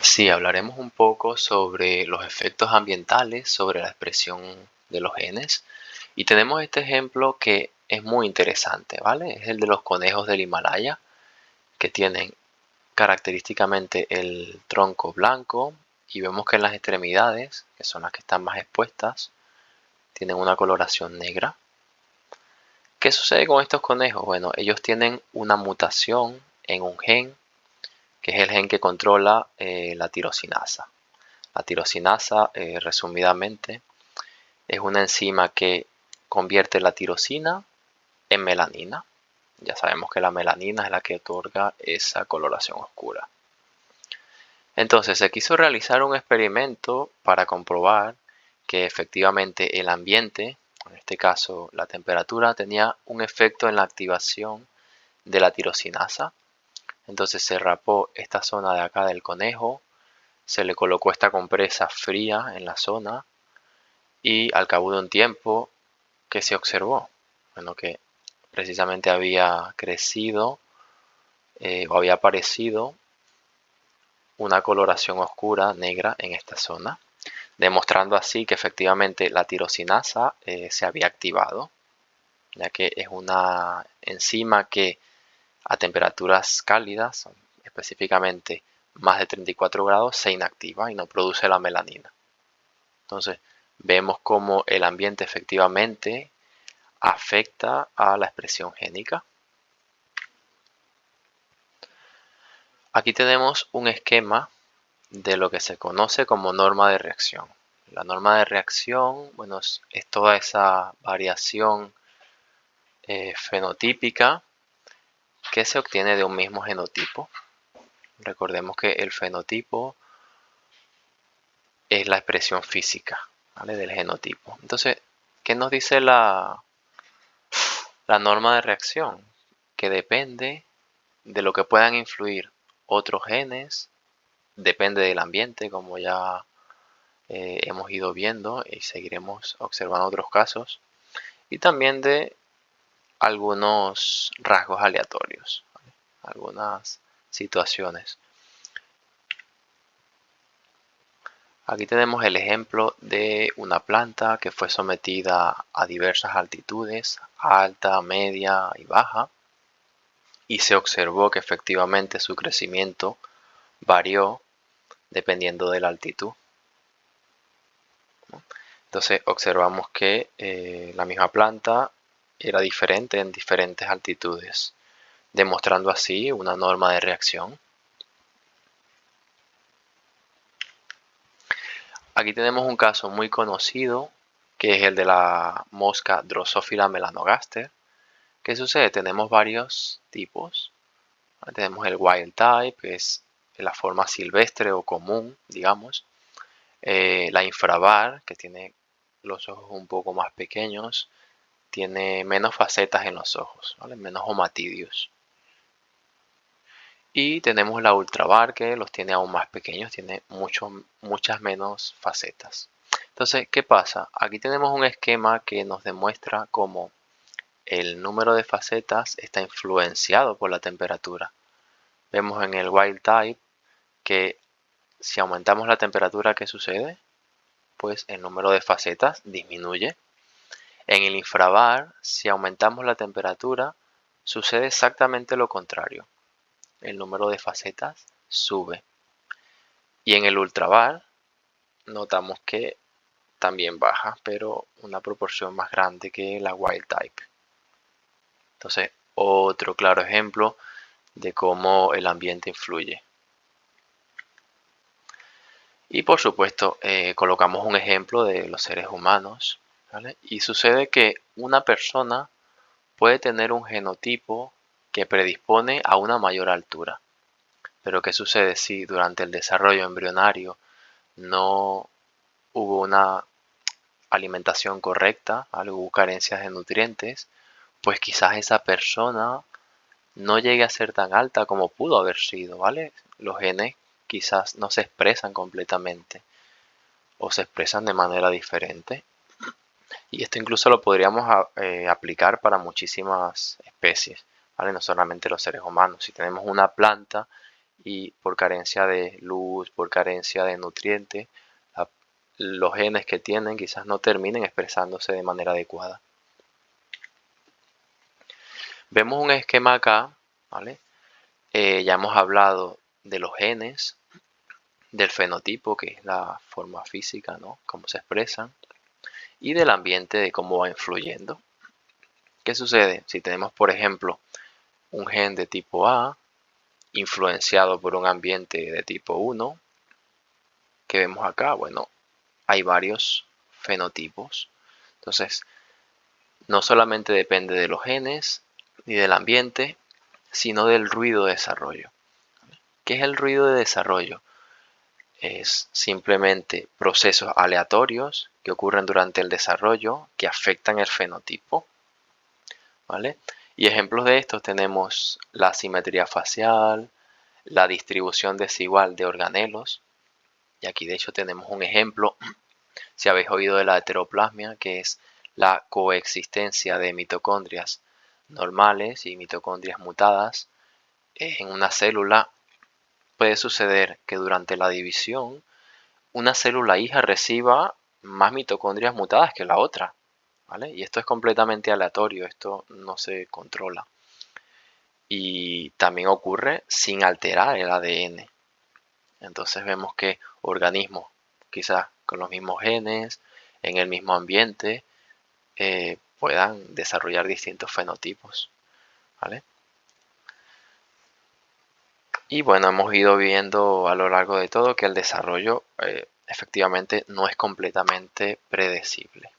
Sí, hablaremos un poco sobre los efectos ambientales, sobre la expresión de los genes. Y tenemos este ejemplo que es muy interesante, ¿vale? Es el de los conejos del Himalaya, que tienen característicamente el tronco blanco y vemos que en las extremidades, que son las que están más expuestas, tienen una coloración negra. ¿Qué sucede con estos conejos? Bueno, ellos tienen una mutación en un gen, que es el gen que controla la tirosinasa. La tirosinasa, resumidamente, es una enzima que convierte la tirosina en melanina. Ya sabemos que la melanina es la que otorga esa coloración oscura. Entonces se quiso realizar un experimento para comprobar que efectivamente el ambiente, en este caso la temperatura, tenía un efecto en la activación de la tirosinasa. Entonces se rapó esta zona de acá del conejo, se le colocó esta compresa fría en la zona y al cabo de un tiempo, ¿qué se observó? Bueno, que precisamente había crecido o había aparecido una coloración oscura negra en esta zona, demostrando así que efectivamente la tirosinasa se había activado, ya que es una enzima que a temperaturas cálidas, específicamente más de 34 grados, se inactiva y no produce la melanina. Entonces, vemos cómo el ambiente efectivamente afecta a la expresión génica. Aquí tenemos un esquema de lo que se conoce como norma de reacción. La norma de reacción, bueno, es toda esa variación fenotípica que se obtiene de un mismo genotipo. Recordemos que el fenotipo es la expresión física, ¿vale?, del genotipo. Entonces, ¿qué nos dice la norma de reacción? Que depende de lo que puedan influir otros genes, depende del ambiente, como ya hemos ido viendo y seguiremos observando otros casos, y también de algunos rasgos aleatorios, ¿vale?, algunas situaciones. Aquí tenemos el ejemplo de una planta que fue sometida a diversas altitudes, alta, media y baja, y se observó que efectivamente su crecimiento varió dependiendo de la altitud. Entonces observamos que la misma planta era diferente en diferentes altitudes, demostrando así una norma de reacción. Aquí tenemos un caso muy conocido, que es el de la mosca Drosophila melanogaster. ¿Qué sucede? Tenemos varios tipos. Tenemos el wild type, que es la forma silvestre o común, digamos. La infravar, que tiene los ojos un poco más pequeños, tiene menos facetas en los ojos, ¿vale?, menos omatidios. Y tenemos la ultravar, que los tiene aún más pequeños, tiene muchas menos facetas. Entonces, ¿qué pasa? Aquí tenemos un esquema que nos demuestra cómo el número de facetas está influenciado por la temperatura. Vemos en el wild type que si aumentamos la temperatura, ¿qué sucede? Pues el número de facetas disminuye. En el infravar, si aumentamos la temperatura, sucede exactamente lo contrario. El número de facetas sube. Y en el ultravar, notamos que también baja, pero una proporción más grande que la wild type. Entonces, otro claro ejemplo de cómo el ambiente influye. Y por supuesto, colocamos un ejemplo de los seres humanos, ¿vale? Y sucede que una persona puede tener un genotipo que predispone a una mayor altura. Pero ¿qué sucede si durante el desarrollo embrionario no hubo una alimentación correcta, ¿vale?, hubo carencias de nutrientes? Pues quizás esa persona no llegue a ser tan alta como pudo haber sido, ¿vale? Los genes quizás no se expresan completamente o se expresan de manera diferente. Y esto incluso lo podríamos aplicar para muchísimas especies, ¿vale?, no solamente los seres humanos. Si tenemos una planta y por carencia de luz, por carencia de nutrientes, los genes que tienen quizás no terminen expresándose de manera adecuada. Vemos un esquema acá, ¿vale? Ya hemos hablado de los genes, del fenotipo, que es la forma física, ¿no? Cómo se expresan, y del ambiente, de cómo va influyendo. ¿Qué sucede? Si tenemos, por ejemplo, un gen de tipo A influenciado por un ambiente de tipo 1, que vemos acá, bueno, hay varios fenotipos. Entonces, no solamente depende de los genes ni del ambiente, sino del ruido de desarrollo. ¿Qué es el ruido de desarrollo? Es simplemente procesos aleatorios que ocurren durante el desarrollo que afectan el fenotipo, ¿vale? Y ejemplos de estos tenemos la asimetría facial, la distribución desigual de organelos, y aquí de hecho tenemos un ejemplo, si habéis oído de la heteroplasmia, que es la coexistencia de mitocondrias normales y mitocondrias mutadas en una célula. Puede suceder que durante la división una célula hija reciba más mitocondrias mutadas que la otra, ¿vale? Y esto es completamente aleatorio, esto no se controla. Y también ocurre sin alterar el ADN. Entonces vemos que organismos, quizás con los mismos genes, en el mismo ambiente, puedan desarrollar distintos fenotipos, ¿vale? Y bueno, hemos ido viendo a lo largo de todo que el desarrollo efectivamente no es completamente predecible.